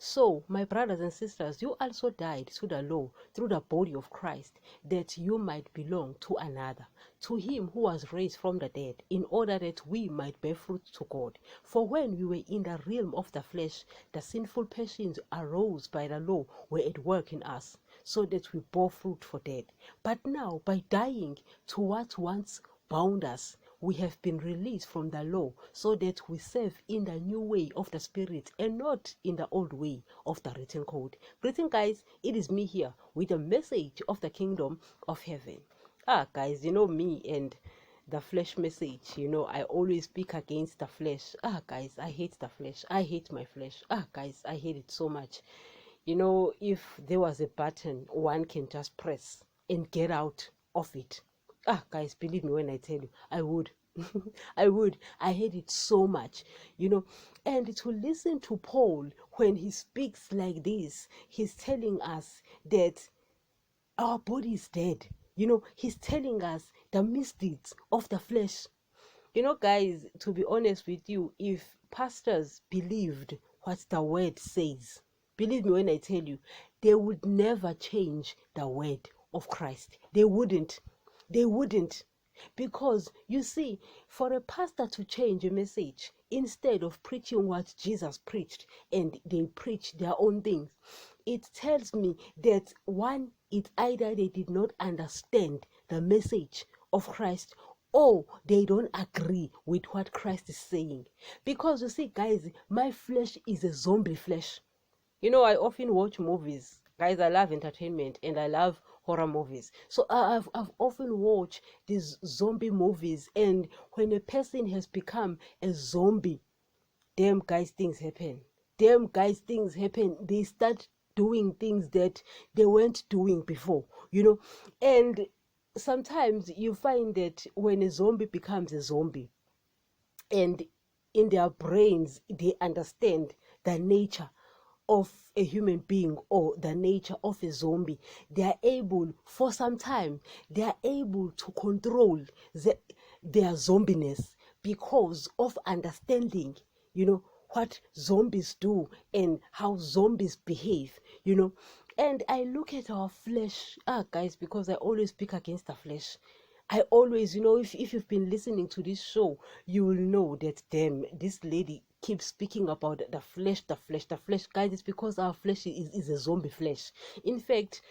So, my brothers and sisters, you also died to the law through the body of Christ, that you might belong to another, to him who was raised from the dead, in order that we might bear fruit to God. For when we were in the realm of the flesh, the sinful passions arose by the law were at work in us, so that we bore fruit for death. But now, by dying to what once bound us, we have been released from the law, so that we serve in the new way of the Spirit and not in the old way of the written code. Greeting, guys, it is me here with a message of the kingdom of heaven. Guys, you know me and the flesh message. I always speak against the flesh. Guys, I hate the flesh. I hate my flesh. Guys, I hate it so much. If there was a button one can just press and get out of it, guys, believe me when I tell you, I would. I would. I hate it so much, and to listen to Paul when he speaks like this, he's telling us that our body is dead. He's telling us the misdeeds of the flesh. Guys, to be honest with you, if pastors believed what the word says, believe me when I tell you, they would never change the word of Christ. They wouldn't. Because you see, for a pastor to change a message, instead of preaching what Jesus preached and they preach their own things, it tells me that one, it's either they did not understand the message of Christ, or they don't agree with what Christ is saying. Because you see, guys, my flesh is a zombie flesh. I often watch movies. Guys, I love entertainment and I love horror movies. So I've often watched these zombie movies, and when a person has become a zombie, damn guys, things happen. They start doing things that they weren't doing before, and sometimes you find that when a zombie becomes a zombie, and in their brains they understand the nature of a human being or the nature of a zombie, they are able, for some time, they are able to control their zombiness because of understanding, what zombies do and how zombies behave, And I look at our flesh, guys, because I always speak against the flesh. I always, if you've been listening to this show, you will know that, damn, this lady keeps speaking about the flesh. Guys, it's because our flesh is a zombie flesh. In fact,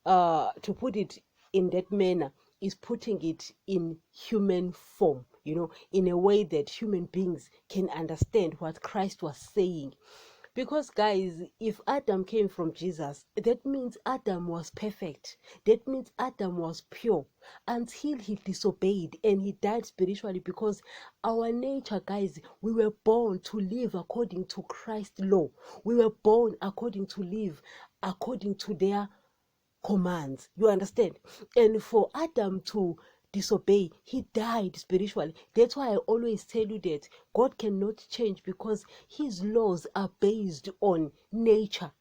to put it in that manner is putting it in human form, in a way that human beings can understand what Christ was saying. Because, guys, if Adam came from Jesus, that means Adam was perfect. That means Adam was pure until he disobeyed and he died spiritually, because our nature, guys, we were born to live according to Christ's law. We were born to live according to their commands. You understand? And for Adam to disobey, he died spiritually. That's why I always tell you that God cannot change, because his laws are based on nature,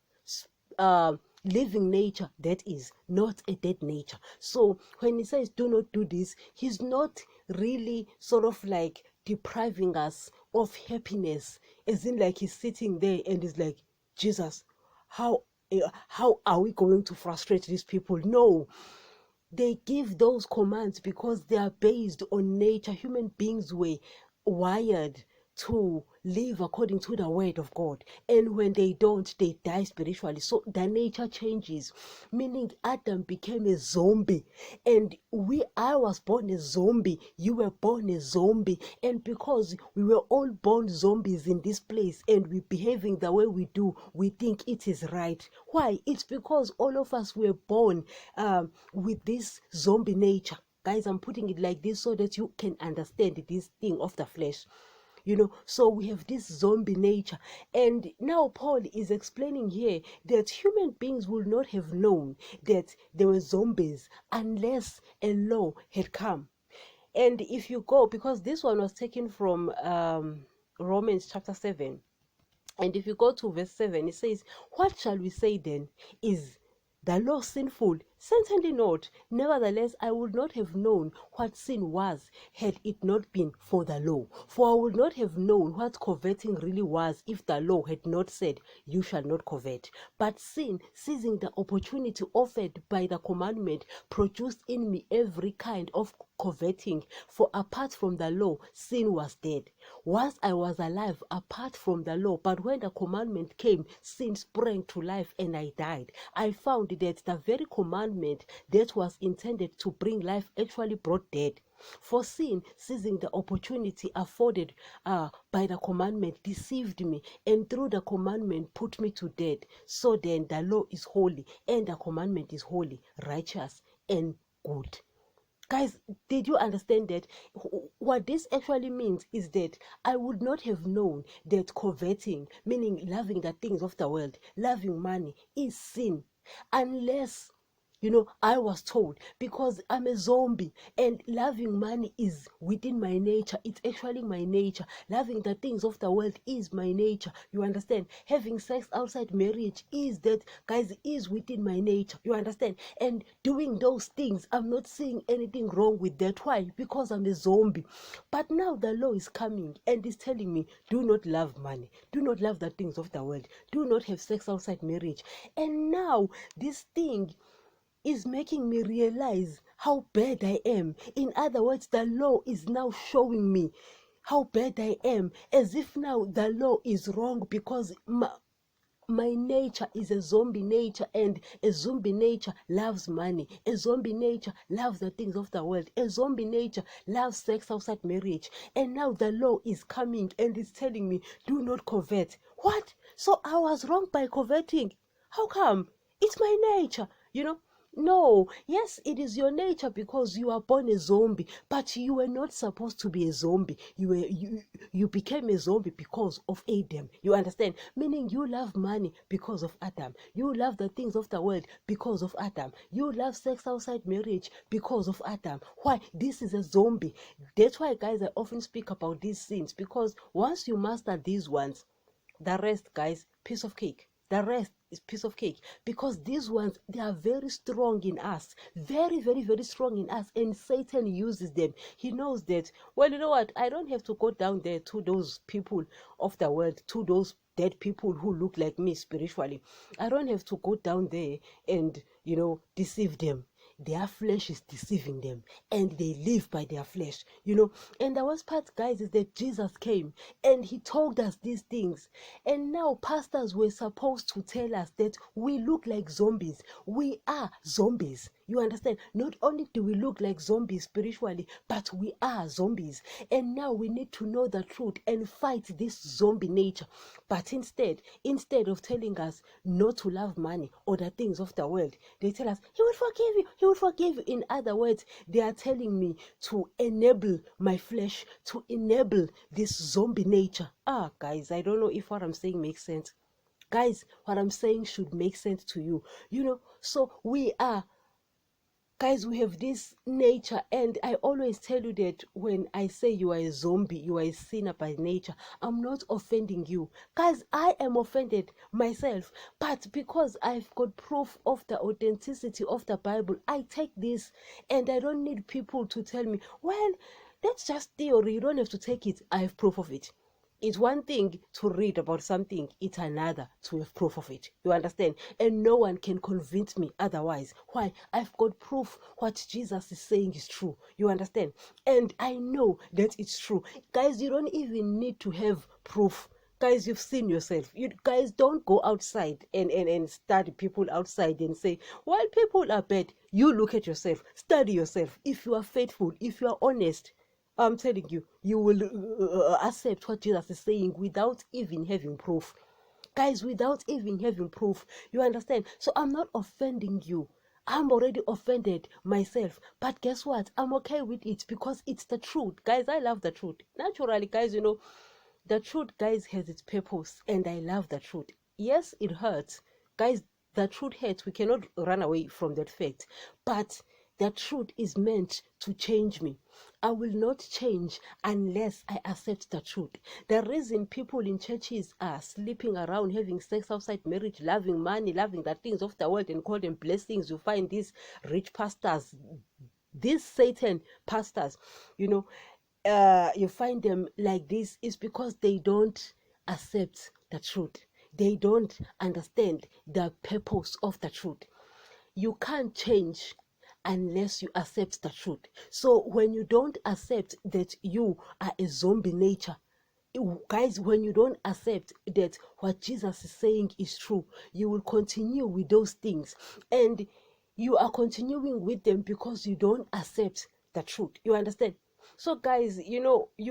living nature, that is not a dead nature. So when he says do not do this, he's not really sort of like depriving us of happiness, as in like he's sitting there and is like, Jesus, how are we going to frustrate these people? No, they give those commands because they are based on nature. Human beings were wired to live according to the word of God, and when they don't, they die spiritually. So the nature changes, meaning Adam became a zombie, and I was born a zombie, you were born a zombie, and because we were all born zombies in this place and we're behaving the way we do, we think it is right. Why? It's because all of us were born with this zombie nature. Guys, I'm putting it like this so that you can understand this thing of the flesh. So we have this zombie nature. And now Paul is explaining here that human beings will not have known that there were zombies unless a law had come. And if you go, because this one was taken from Romans chapter 7. And if you go to verse 7, it says, what shall we say then? Is the law sinful? Certainly not. Nevertheless, I would not have known what sin was had it not been for the law. For I would not have known what coveting really was if the law had not said, you shall not covet. But sin, seizing the opportunity offered by the commandment, produced in me every kind of coveting. For apart from the law, sin was dead. Once I was alive apart from the law, but when the commandment came, sin sprang to life and I died. I found that the very commandment that was intended to bring life actually brought death. For sin, seizing the opportunity afforded by the commandment, deceived me, and through the commandment put me to death. So then the law is holy, and the commandment is holy, righteous, and good. Guys, did you understand that? What this actually means is that I would not have known that coveting, meaning loving the things of the world, loving money, is sin, unless I was told, because I'm a zombie and loving money is within my nature. It's actually my nature. Loving the things of the world is my nature. You understand? Having sex outside marriage is that, guys, is within my nature. You understand? And doing those things, I'm not seeing anything wrong with that. Why? Because I'm a zombie. But now the law is coming and is telling me, do not love money. Do not love the things of the world. Do not have sex outside marriage. And now this thing is making me realize how bad I am. In other words, the law is now showing me how bad I am, as if now the law is wrong because my nature is a zombie nature, and a zombie nature loves money. A zombie nature loves the things of the world. A zombie nature loves sex outside marriage. And now the law is coming and it's telling me, do not covet. What? So I was wrong by coveting? How come? It's my nature, No, yes, it is your nature because you are born a zombie, but you were not supposed to be a zombie. You became a zombie because of Adam. You understand? Meaning you love money because of Adam. You love the things of the world because of Adam. You love sex outside marriage because of Adam. Why? This is a zombie. That's why, guys, I often speak about these sins, because once you master these ones, the rest, guys, piece of cake. The rest is piece of cake, because these ones, they are very strong in us, very, very, very strong in us, and Satan uses them. He knows that, well, you know what, I don't have to go down there to those people of the world, to those dead people who look like me spiritually. I don't have to go down there and deceive them. Their flesh is deceiving them, and they live by their flesh. And the worst part, guys, is that Jesus came and he told us these things, and now pastors were supposed to tell us that we look like zombies. We are zombies. You understand? Not only do we look like zombies spiritually, but we are zombies. And now we need to know the truth and fight this zombie nature. But instead of telling us not to love money or the things of the world, they tell us, he will forgive you. He will forgive you. In other words, they are telling me to enable my flesh, to enable this zombie nature. Guys, I don't know if what I'm saying makes sense. Guys, what I'm saying should make sense to you. So Guys, we have this nature, and I always tell you that when I say you are a zombie, you are a sinner by nature, I'm not offending you. Guys, I am offended myself, but because I've got proof of the authenticity of the Bible, I take this, and I don't need people to tell me, well, that's just theory, you don't have to take it. I have proof of it. It's one thing to read about something, it's another to have proof of it. You understand? And no one can convince me otherwise. Why? I've got proof what Jesus is saying is true. You understand? And I know that it's true. Guys, you don't even need to have proof. Guys, you've seen yourself. You guys, don't go outside and study people outside and say, well, people are bad. You look at yourself, study yourself. If you are faithful, if you are honest, I'm telling you, you will accept what Jesus is saying without even having proof. Guys, without even having proof. You understand? So I'm not offending you. I'm already offended myself. But guess what? I'm okay with it because it's the truth. Guys, I love the truth. Naturally, guys, the truth, guys, has its purpose. And I love the truth. Yes, it hurts. Guys, the truth hurts. We cannot run away from that fact. But The truth is meant to change me. I will not change unless I accept the truth. The reason people in churches are sleeping around, having sex outside marriage, loving money, loving the things of the world and call them blessings. You find these rich pastors, these Satan pastors, you find them like this is because they don't accept the truth. They don't understand the purpose of the truth. You can't change unless you accept the truth. So when you don't accept that you are a zombie nature, guys, when you don't accept that what Jesus is saying is true, you will continue with those things, and you are continuing with them because you don't accept the truth. You understand? So guys, you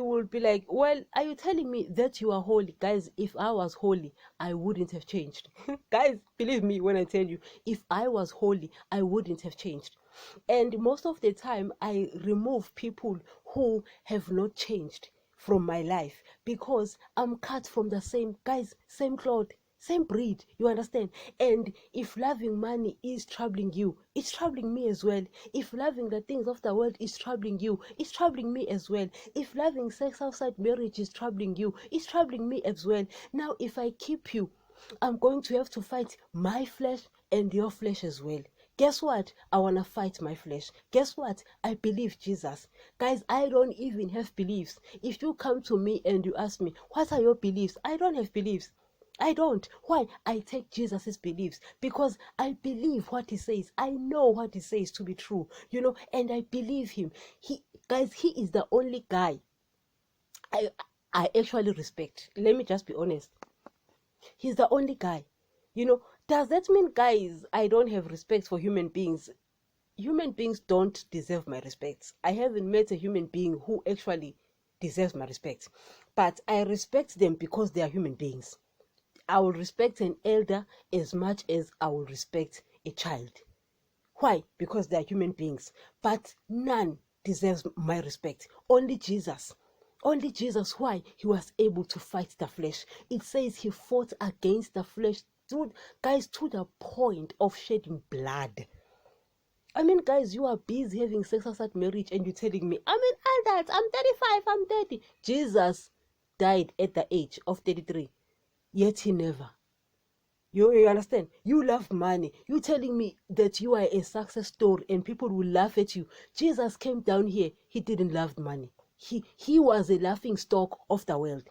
will be like, well, are you telling me that you are holy? Guys, if I was holy, I wouldn't have changed. Guys, believe me when I tell you, if I was holy, I wouldn't have changed. And most of the time, I remove people who have not changed from my life because I'm cut from the same, guys, same cloth, same breed. You understand? And if loving money is troubling you, it's troubling me as well. If loving the things of the world is troubling you, it's troubling me as well. If loving sex outside marriage is troubling you, it's troubling me as well. Now, if I keep you, I'm going to have to fight my flesh and your flesh as well. Guess what? I want to fight my flesh. Guess what? I believe Jesus. Guys, I don't even have beliefs. If you come to me and you ask me, what are your beliefs? I don't have beliefs. I don't. Why? I take Jesus's beliefs because I believe what he says. I know what he says to be true, and I believe him. He is the only guy I actually respect. Let me just be honest. He's the only guy. Does that mean, guys, I don't have respect for human beings? Human beings don't deserve my respect. I haven't met a human being who actually deserves my respect. But I respect them because they are human beings. I will respect an elder as much as I will respect a child. Why? Because they are human beings. But none deserves my respect. Only Jesus. Only Jesus. Why? He was able to fight the flesh. It says he fought against the flesh, to the point of shedding blood. I mean, guys, you are busy having sex outside marriage and you're telling me, I'm an adult, I'm 35, I'm 30. Jesus died at the age of 33, yet he never. You understand? You love money. You telling me that you are a success story and people will laugh at you. Jesus came down here. He didn't love money. He was a laughing stock of the world.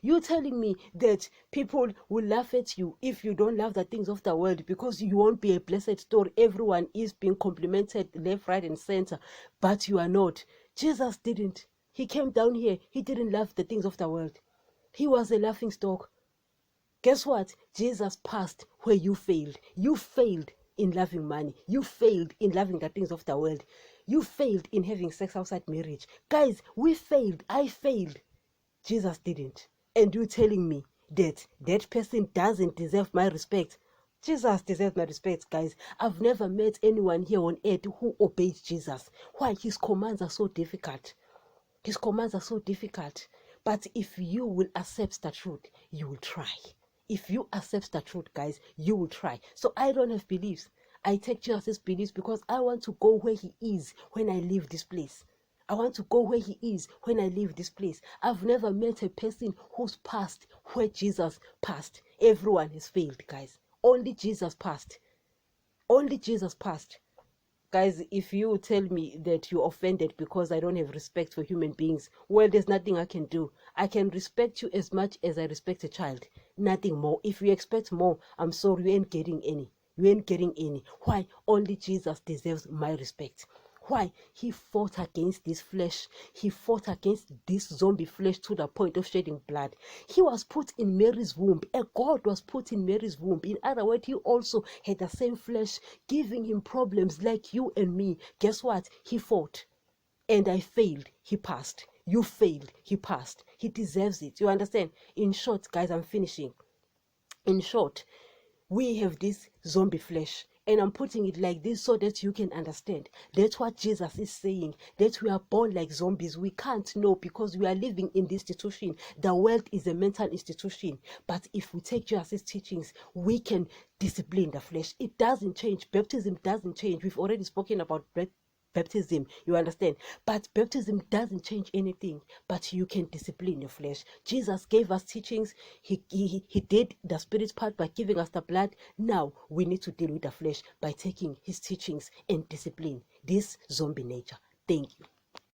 You telling me that people will laugh at you if you don't love the things of the world because you won't be a blessed story. Everyone is being complimented left, right, and center, but you are not. Jesus didn't. He came down here. He didn't love the things of the world. He was a laughing stock. Guess what? Jesus passed where you failed. You failed in loving money. You failed in loving the things of the world. You failed in having sex outside marriage. Guys, we failed. I failed. Jesus didn't. And you telling me that that person doesn't deserve my respect? Jesus deserves my respect, guys. I've never met anyone here on earth who obeys Jesus. Why? His commands are so difficult. His commands are so difficult. But if you will accept the truth, you will try. If you accept the truth, guys, you will try. So I don't have beliefs. I take Jesus' beliefs because I want to go where he is when I leave this place. I want to go where he is when I leave this place. I've never met a person who's passed where Jesus passed. Everyone has failed, guys. Only Jesus passed. Only Jesus passed. Guys, if you tell me that you're offended because I don't have respect for human beings, well, there's nothing I can do. I can respect you as much as I respect a child. Nothing more. If you expect more, I'm sorry, you ain't getting any. You ain't getting any. Why? Only Jesus deserves my respect. Why? He fought against this flesh. He fought against this zombie flesh to the point of shedding blood. He was put in Mary's womb. A God was put in Mary's womb. In other words, he also had the same flesh, giving him problems like you and me. Guess what? He fought. And I failed. He passed. You failed. He passed. He deserves it. You understand? In short, guys, I'm finishing. In short, we have this zombie flesh. And I'm putting it like this so that you can understand. That's what Jesus is saying, that we are born like zombies. We can't know because we are living in this institution. The world is a mental institution. But if we take Jesus' teachings, we can discipline the flesh. It doesn't change. Baptism doesn't change. We've already spoken about baptism, you understand, but baptism doesn't change anything, but you can discipline your flesh. Jesus gave us teachings. He did the spirit part by giving us the blood. Now we need to deal with the flesh by taking his teachings and discipline this zombie nature. Thank you.